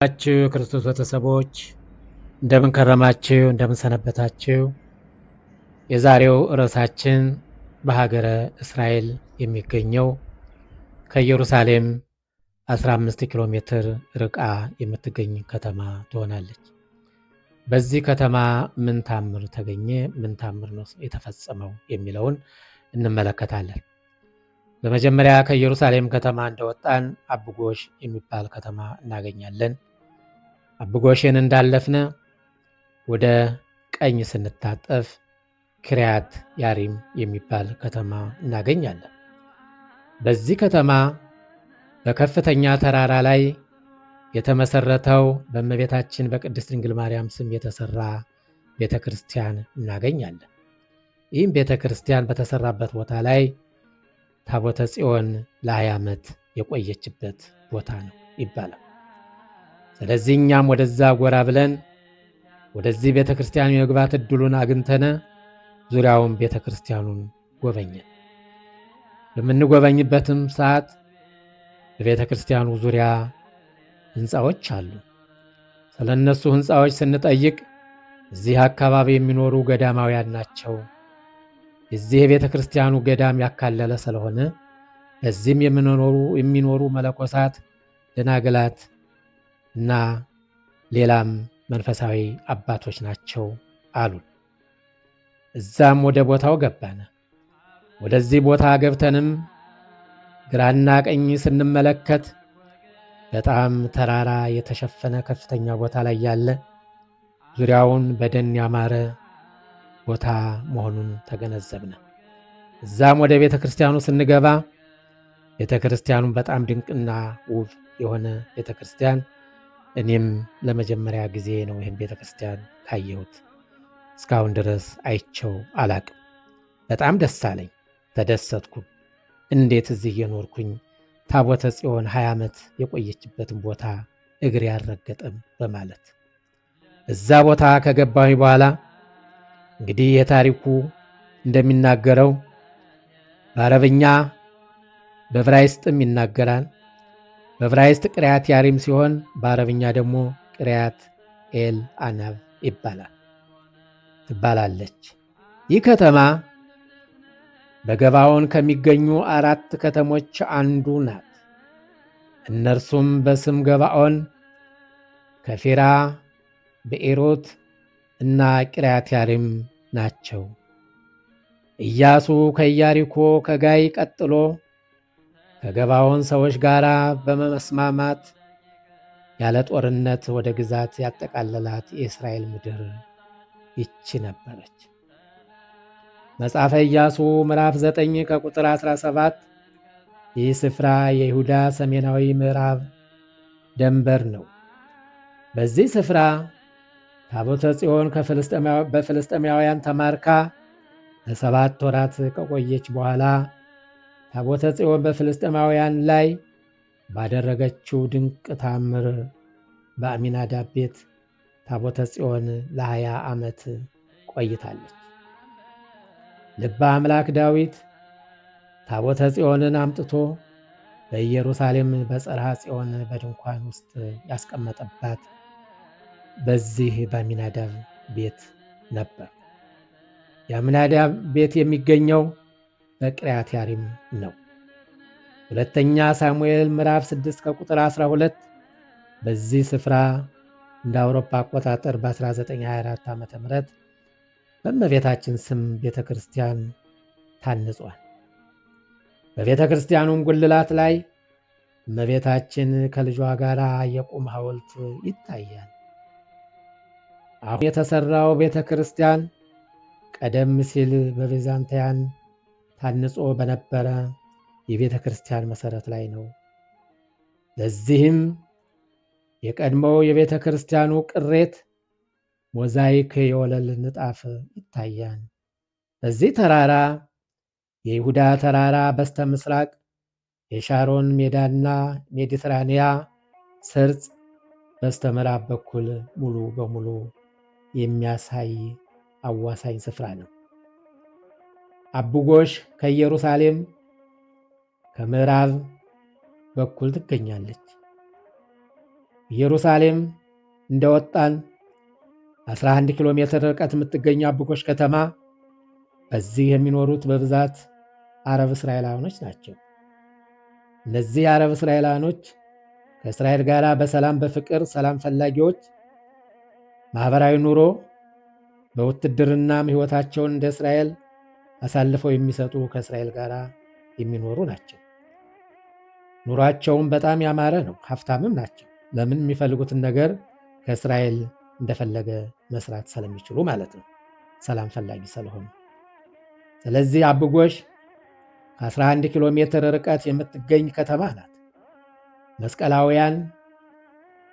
አችሁ ክርስቶስ ቤተሰቦች እንደምን ከረማችሁ? እንደምን ሰነበታችሁ? የዛሬው ርዕሳችን በሀገረ እስራኤል የሚገኘው ከኢየሩሳሌም 15 ኪሎ ሜትር ርቃ የምትገኝ ከተማ ትሆናለች። በዚህ ከተማ ምን ታምር ተገኘ? ምን ታምር ነው የተፈጸመው የሚለውን እንመለከታለን። በመጀመሪያ ከኢየሩሳሌም ከተማ እንደወጣን አብጎሽ የሚባል ከተማ እናገኛለን። አብጎሽን እንዳለፍነ ወደ ቀኝ ስንታጠፍ ኪርያት ያሪም የሚባል ከተማ እናገኛለን። በዚህ ከተማ በከፍተኛ ተራራ ላይ የተመሰረተው በእመቤታችን በቅድስት ድንግል ማርያም ስም የተሰራ ቤተክርስቲያን እናገኛለን። ይህም ቤተክርስቲያን በተሰራበት ቦታ ላይ ታቦተ ጽዮን ለ20 ዓመት የቆየችበት ቦታ ነው ይባላል። ስለዚህ እኛም ወደዛ ጎራ ብለን ወደዚህ ቤተክርስቲያን የመግባት እድሉን አግኝተን ዙሪያውን ቤተክርስቲያኑን ጎበኘን። በምንጎበኝበትም ሰዓት በቤተክርስቲያኑ ዙሪያ ህንፃዎች አሉ። ስለነሱ ህንፃዎች ስንጠይቅ እዚህ አካባቢ የሚኖሩ ገዳማውያን ናቸው። እዚህ የቤተክርስቲያኑ ገዳም ያካለለ ስለሆነ እዚህም የሚኖሩ መለኮሳት፣ ደናግላት እና ሌላም መንፈሳዊ አባቶች ናቸው አሉ። እዛም ወደ ቦታው ገባን። ወደዚህ ቦታ ገብተንም ግራና ቀኝ ስንመለከት በጣም ተራራ የተሸፈነ ከፍተኛ ቦታ ላይ ያለ ዙሪያውን በደን ያማረ ቦታ መሆኑን ተገነዘብን። እዛም ወደ ቤተክርስቲያኑ ስንገባ ቤተክርስቲያኑን በጣም ድንቅና ውብ የሆነ ቤተክርስቲያን፣ እኔም ለመጀመሪያ ጊዜ ነው ይህን ቤተክርስቲያን ካየሁት። እስካሁን ድረስ አይቸው አላቅም። በጣም ደስ አለኝ፣ ተደሰትኩ። እንዴት እዚህ የኖርኩኝ ታቦተ ጽዮን 20 ዓመት የቆየችበትን ቦታ እግር ያልረገጠም በማለት እዛ ቦታ ከገባሁኝ በኋላ እንግዲህ የታሪኩ እንደሚናገረው በአረብኛ በዕብራይስጥም ይናገራል። በዕብራይስጥ ቂርያት ያሪም ሲሆን በአረብኛ ደግሞ ቂርያት ኤል አናብ ትባላለች። ይህ ከተማ በገባዖን ከሚገኙ 4 ከተሞች አንዱ ናት። እነርሱም በስም ገባዖን፣ ከፊራ፣ ብኤሮት እና ቂርያት ያሪም ናቸው። ኢያሱ ከኢያሪኮ ከጋይ ቀጥሎ ከገባዖን ሰዎች ጋር በመስማማት ያለ ጦርነት ወደ ግዛት ያጠቃለላት የእስራኤል ምድር ይቺ ነበረች። መጽሐፈ ኢያሱ ምዕራፍ 9 ከቁጥር 17 ይህ ስፍራ የይሁዳ ሰሜናዊ ምዕራብ ደንበር ነው። በዚህ ስፍራ ታቦተ ጽዮን በፍልስጤማውያን ተማርካ ለ7 ወራት ከቆየች በኋላ ታቦተ ጽዮን በፍልስጤማውያን ላይ ባደረገችው ድንቅ ታምር በአሚናዳብ ቤት ታቦተ ጽዮን ለ20 ዓመት ቆይታለች። ልበ አምላክ ዳዊት ታቦተ ጽዮንን አምጥቶ በኢየሩሳሌም በጽርሐ ጽዮን በድንኳን ውስጥ ያስቀመጠባት በዚህ በአሚናዳብ ቤት ነበር። የአሚናዳብ ቤት የሚገኘው በቂርያት ያሪም ነው። ሁለተኛ ሳሙኤል ምዕራፍ 6 ከቁጥር 12 በዚህ ስፍራ እንደ አውሮፓ አቆጣጠር በ1924 ዓ.ም በእመቤታችን ስም ቤተክርስቲያን ታንጿል። በቤተክርስቲያኑም ጉልላት ላይ እመቤታችን ከልጇ ጋር የቁም ሐውልት ይታያል። አሁን የተሰራው ቤተክርስቲያን ቀደም ሲል በቢዛንታውያን ታንጾ በነበረ የቤተክርስቲያን መሰረት ላይ ነው። ለዚህም የቀድሞው የቤተክርስቲያኑ ቅሬት ሞዛይክ የወለል ንጣፍ ይታያል። በዚህ ተራራ የይሁዳ ተራራ በስተ ምስራቅ የሻሮን ሜዳና ሜዲትራኒያ ሰርጽ በስተ ምዕራብ በኩል ሙሉ በሙሉ የሚያሳይ አዋሳኝ ስፍራ ነው። አብጎሽ ከኢየሩሳሌም ከምዕራብ በኩል ትገኛለች። ኢየሩሳሌም እንደወጣን 11 ኪሎ ሜትር ርቀት የምትገኘው አብጎሽ ከተማ በዚህ የሚኖሩት በብዛት አረብ እስራኤላውያኖች ናቸው። እነዚህ የአረብ እስራኤላውያኖች ከእስራኤል ጋር በሰላም በፍቅር ሰላም ፈላጊዎች፣ ማህበራዊ ኑሮ በውትድርናም ሕይወታቸውን እንደ እስራኤል አሳልፈው የሚሰጡ ከእስራኤል ጋር የሚኖሩ ናቸው። ኑሯቸውም በጣም ያማረ ነው፣ ሀብታምም ናቸው። ለምን? የሚፈልጉትን ነገር ከእስራኤል እንደፈለገ መስራት ስለሚችሉ ማለት ነው፣ ሰላም ፈላጊ ስለሆኑ። ስለዚህ አብጎሽ ከ11 ኪሎ ሜትር ርቀት የምትገኝ ከተማ ናት። መስቀላውያን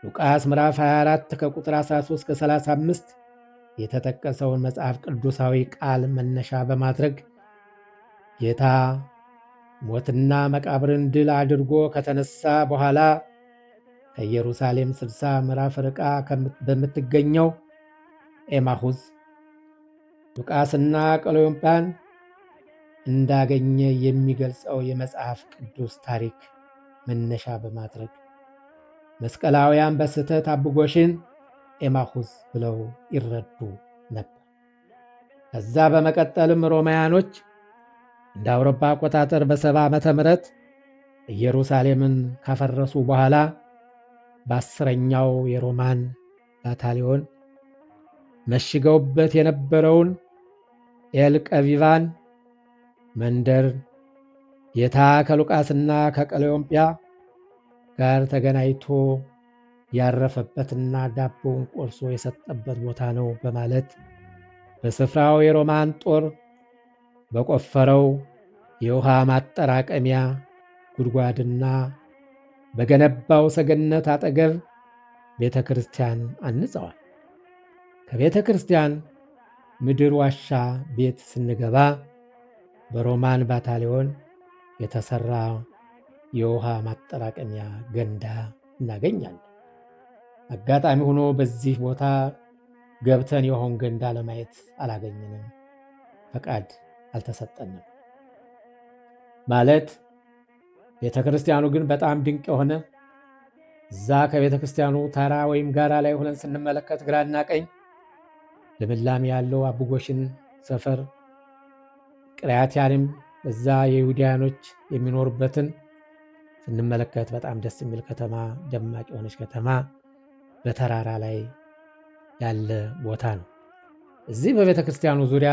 ሉቃስ ምዕራፍ 24 ከቁጥር 13 እስከ 35 የተጠቀሰውን መጽሐፍ ቅዱሳዊ ቃል መነሻ በማድረግ ጌታ ሞትና መቃብርን ድል አድርጎ ከተነሳ በኋላ ከኢየሩሳሌም 60 ምዕራፍ ርቃ በምትገኘው ኤማሁስ ሉቃስና ቀለዮጳን እንዳገኘ የሚገልጸው የመጽሐፍ ቅዱስ ታሪክ መነሻ በማድረግ መስቀላውያን በስህተት አብጎሽን ኤማሁስ ብለው ይረዱ ነበር። ከዛ በመቀጠልም ሮማውያኖች እንደ አውሮፓ አቆጣጠር በ70 ዓመተ ምህረት ኢየሩሳሌምን ካፈረሱ በኋላ በ10ኛው የሮማን ባታሊዮን መሽገውበት የነበረውን ኤልቀቪቫን መንደር ጌታ ከሉቃስና ከቀለዮጵያ ጋር ተገናኝቶ ያረፈበትና ዳቦውን ቆርሶ የሰጠበት ቦታ ነው በማለት በስፍራው የሮማን ጦር በቆፈረው የውሃ ማጠራቀሚያ ጉድጓድና በገነባው ሰገነት አጠገብ ቤተ ክርስቲያን አንጸዋል። ከቤተ ክርስቲያን ምድር ዋሻ ቤት ስንገባ በሮማን ባታሊዮን የተሰራ የውሃ ማጠራቀሚያ ገንዳ እናገኛለን። አጋጣሚ ሆኖ በዚህ ቦታ ገብተን የውሃውን ገንዳ ለማየት አላገኘንም፣ ፈቃድ አልተሰጠንም። ማለት ቤተ ክርስቲያኑ ግን በጣም ድንቅ የሆነ እዛ ከቤተ ክርስቲያኑ ተራ ወይም ጋራ ላይ ሆነን ስንመለከት ግራና ቀኝ ልምላሜ ያለው አብጎሽን ሰፈር ቅሪያትያንም እዛ የይሁዳኖች የሚኖሩበትን ስንመለከት በጣም ደስ የሚል ከተማ፣ ደማቅ የሆነች ከተማ በተራራ ላይ ያለ ቦታ ነው። እዚህ በቤተ ክርስቲያኑ ዙሪያ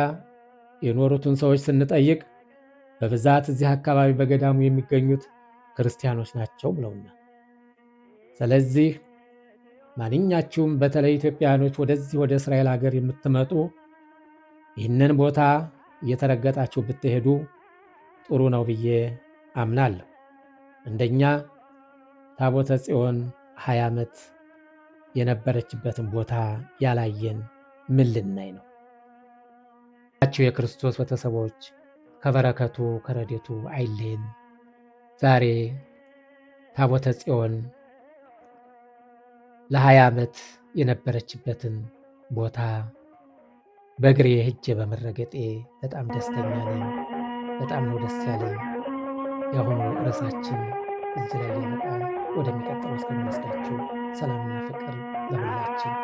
የኖሩትን ሰዎች ስንጠይቅ በብዛት እዚህ አካባቢ በገዳሙ የሚገኙት ክርስቲያኖች ናቸው ብለውናል። ስለዚህ ማንኛችሁም በተለይ ኢትዮጵያኖች ወደዚህ ወደ እስራኤል ሀገር የምትመጡ ይህንን ቦታ እየተረገጣችሁ ብትሄዱ ጥሩ ነው ብዬ አምናለሁ። እንደኛ ታቦተ ጽዮን 20 ዓመት የነበረችበትን ቦታ ያላየን ምን ልናይ ነው? የክርስቶስ ቤተሰቦች ከበረከቱ ከረድኤቱ አይለየን። ዛሬ ታቦተ ጽዮን ለ20 ዓመት የነበረችበትን ቦታ በእግሬ ሄጄ በመረገጤ በጣም ደስተኛ ነኝ። በጣም ነው ደስ ያለኝ። የአሁኑ ርዕሳችን እዚህ ላይ ያበቃል። ወደሚቀጥለው እስከምንወስዳችሁ ሰላምና ፍቅር ለሁላችን።